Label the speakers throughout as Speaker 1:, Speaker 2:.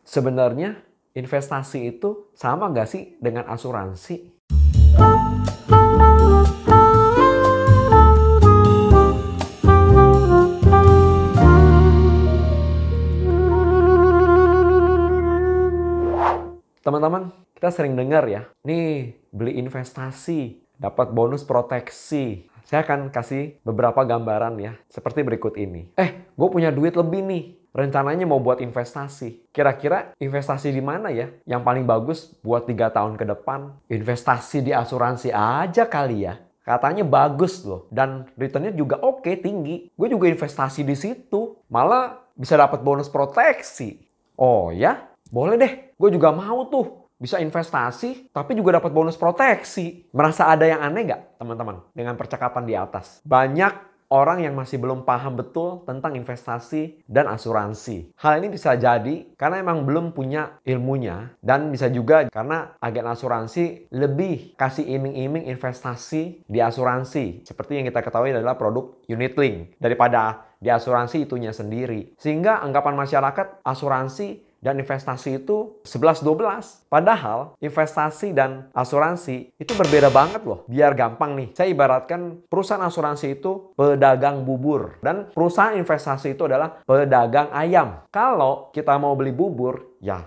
Speaker 1: Sebenarnya investasi itu sama nggak sih dengan asuransi? Teman-teman, kita sering dengar ya, nih beli investasi, dapat bonus proteksi. Saya akan kasih beberapa gambaran ya, seperti berikut ini. Gue punya duit lebih nih, rencananya mau buat investasi. Kira-kira investasi di mana ya yang paling bagus buat 3 tahun ke depan? Investasi di asuransi aja kali ya. Katanya bagus loh, dan returnnya juga oke, tinggi. Gue juga investasi di situ, malah bisa dapat bonus proteksi. Oh ya? Boleh deh, gue juga mau tuh. Bisa investasi, tapi juga dapat bonus proteksi. Merasa ada yang aneh nggak, teman-teman, dengan percakapan di atas? Banyak orang yang masih belum paham betul tentang investasi dan asuransi. Hal ini bisa jadi karena emang belum punya ilmunya, dan bisa juga karena agen asuransi lebih kasih iming-iming investasi di asuransi. Seperti yang kita ketahui adalah produk unit link daripada di asuransi itunya sendiri. Sehingga anggapan masyarakat asuransi dan investasi itu 11-12. Padahal investasi dan asuransi itu berbeda banget loh. Biar gampang nih, saya ibaratkan perusahaan asuransi itu pedagang bubur. Dan perusahaan investasi itu adalah pedagang ayam. Kalau kita mau beli bubur, ya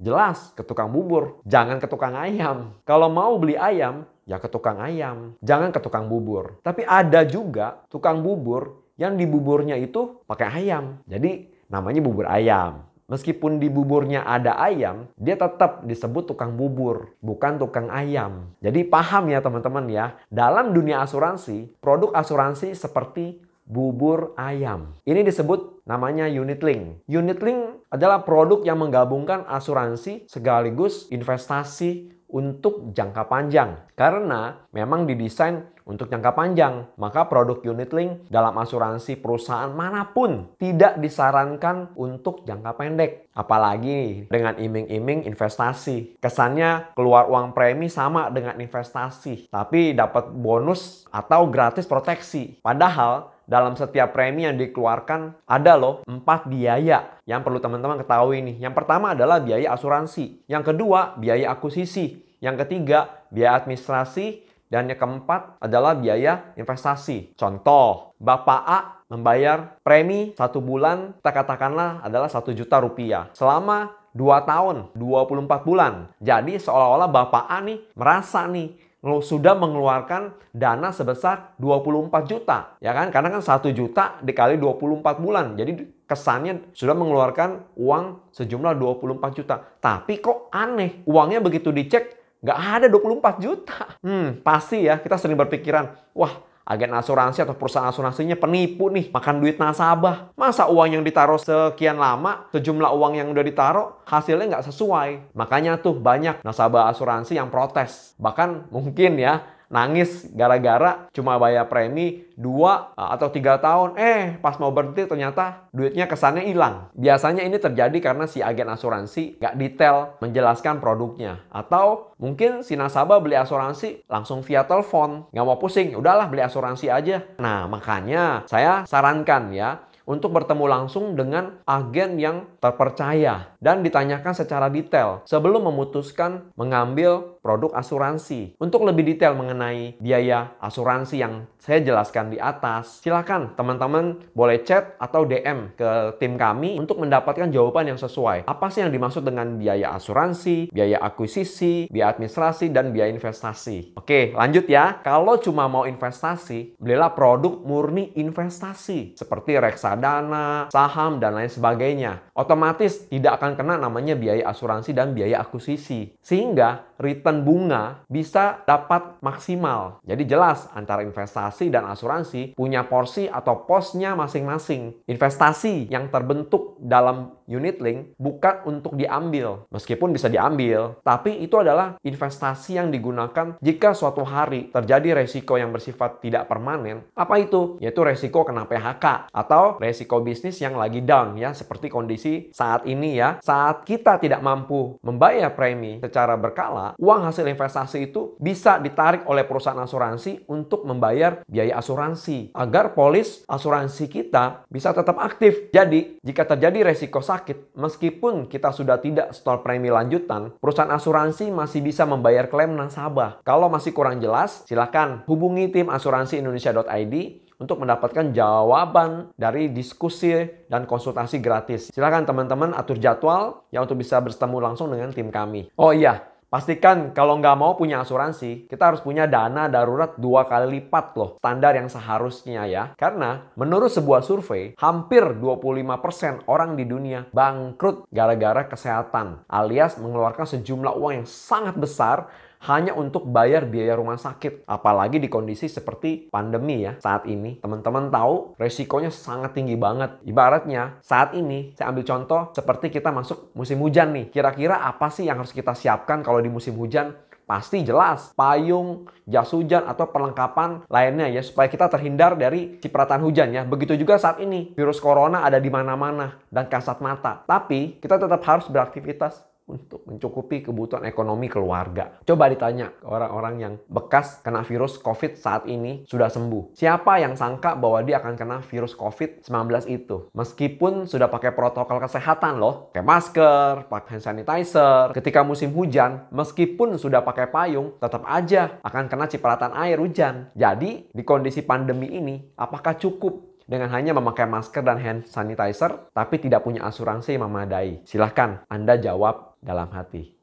Speaker 1: jelas ke tukang bubur. Jangan ke tukang ayam. Kalau mau beli ayam, ya ke tukang ayam. Jangan ke tukang bubur. Tapi ada juga tukang bubur yang di buburnya itu pakai ayam. Jadi namanya bubur ayam. Meskipun di buburnya ada ayam, dia tetap disebut tukang bubur, bukan tukang ayam. Jadi paham ya teman-teman ya, dalam dunia asuransi, produk asuransi seperti bubur ayam. Ini disebut namanya unit link. Unit link adalah produk yang menggabungkan asuransi sekaligus investasi untuk jangka panjang. Karena memang didesain untuk jangka panjang, maka produk unit link dalam asuransi perusahaan manapun tidak disarankan untuk jangka pendek. Apalagi dengan iming-iming investasi. Kesannya keluar uang premi sama dengan investasi, tapi dapat bonus atau gratis proteksi. Padahal dalam setiap premi yang dikeluarkan ada loh 4 biaya yang perlu teman-teman ketahui nih. Yang pertama adalah biaya asuransi. Yang kedua, biaya akuisisi. Yang ketiga, biaya administrasi. Dan yang keempat adalah biaya investasi. Contoh, Bapak A membayar premi 1 bulan, kita katakanlah adalah 1 juta rupiah. Selama 2 tahun, 24 bulan. Jadi seolah-olah Bapak A nih merasa nih, lo sudah mengeluarkan dana sebesar 24 juta. Ya kan? Karena kan 1 juta dikali 24 bulan. Jadi kesannya sudah mengeluarkan uang sejumlah 24 juta. Tapi kok aneh, uangnya begitu dicek nggak ada 24 juta. Pasti ya kita sering berpikiran, wah agen asuransi atau perusahaan asuransinya penipu nih, makan duit nasabah. Masa uang yang ditaruh sekian lama, sejumlah uang yang udah ditaruh, hasilnya nggak sesuai. Makanya tuh banyak nasabah asuransi yang protes. Bahkan mungkin ya, nangis gara-gara cuma bayar premi 2 atau 3 tahun. Pas mau berhenti ternyata duitnya kesannya hilang. Biasanya ini terjadi karena si agen asuransi nggak detail menjelaskan produknya. Atau mungkin si nasabah beli asuransi langsung via telepon. Nggak mau pusing, udahlah beli asuransi aja. Nah makanya saya sarankan ya, untuk bertemu langsung dengan agen yang terpercaya dan ditanyakan secara detail sebelum memutuskan mengambil produk asuransi. Untuk lebih detail mengenai biaya asuransi yang saya jelaskan di atas, silakan teman-teman boleh chat atau DM ke tim kami untuk mendapatkan jawaban yang sesuai. Apa sih yang dimaksud dengan biaya asuransi, biaya akuisisi, biaya administrasi, dan biaya investasi? Oke, lanjut ya. Kalau cuma mau investasi, belilah produk murni investasi seperti reksadana, saham, dan lain sebagainya. Otomatis tidak akan kena namanya biaya asuransi dan biaya akuisisi. Sehingga return bunga bisa dapat maksimal. Jadi jelas antara investasi dan asuransi punya porsi atau posnya masing-masing. Investasi yang terbentuk dalam unit link bukan untuk diambil. Meskipun bisa diambil, tapi itu adalah investasi yang digunakan jika suatu hari terjadi resiko yang bersifat tidak permanen. Apa itu? Yaitu resiko kena PHK atau resiko bisnis yang lagi down ya, seperti kondisi saat ini ya. Saat kita tidak mampu membayar premi secara berkala, uang hasil investasi itu bisa ditarik oleh perusahaan asuransi untuk membayar biaya asuransi agar polis asuransi kita bisa tetap aktif. Jadi, jika terjadi resiko sakit sakit, meskipun kita sudah tidak setor premi lanjutan, perusahaan asuransi masih bisa membayar klaim nasabah. Kalau masih kurang jelas, silakan hubungi tim asuransiindonesia.id untuk mendapatkan jawaban dari diskusi dan konsultasi gratis. Silakan teman-teman atur jadwal ya untuk bisa bertemu langsung dengan tim kami. Oh iya, pastikan kalau nggak mau punya asuransi, kita harus punya dana darurat 2 kali lipat loh, standar yang seharusnya ya. Karena menurut sebuah survei, hampir 25% orang di dunia bangkrut gara-gara kesehatan, alias mengeluarkan sejumlah uang yang sangat besar hanya untuk bayar biaya rumah sakit. Apalagi di kondisi seperti pandemi ya saat ini. Teman-teman tahu resikonya sangat tinggi banget. Ibaratnya saat ini saya ambil contoh seperti kita masuk musim hujan nih. Kira-kira apa sih yang harus kita siapkan kalau di musim hujan? Pasti jelas payung, jas hujan, atau perlengkapan lainnya ya supaya kita terhindar dari cipratan hujan ya. Begitu juga saat ini, virus corona ada di mana-mana dan kasat mata. Tapi kita tetap harus beraktivitas untuk mencukupi kebutuhan ekonomi keluarga. Coba ditanya ke orang-orang yang bekas kena virus COVID saat ini sudah sembuh. Siapa yang sangka bahwa dia akan kena virus COVID-19 itu? Meskipun sudah pakai protokol kesehatan loh. Pakai masker, pakai hand sanitizer. Ketika musim hujan, meskipun sudah pakai payung, tetap aja akan kena cipratan air hujan. Jadi, di kondisi pandemi ini, apakah cukup dengan hanya memakai masker dan hand sanitizer, tapi tidak punya asuransi yang memadai? Silahkan Anda jawab dalam hati.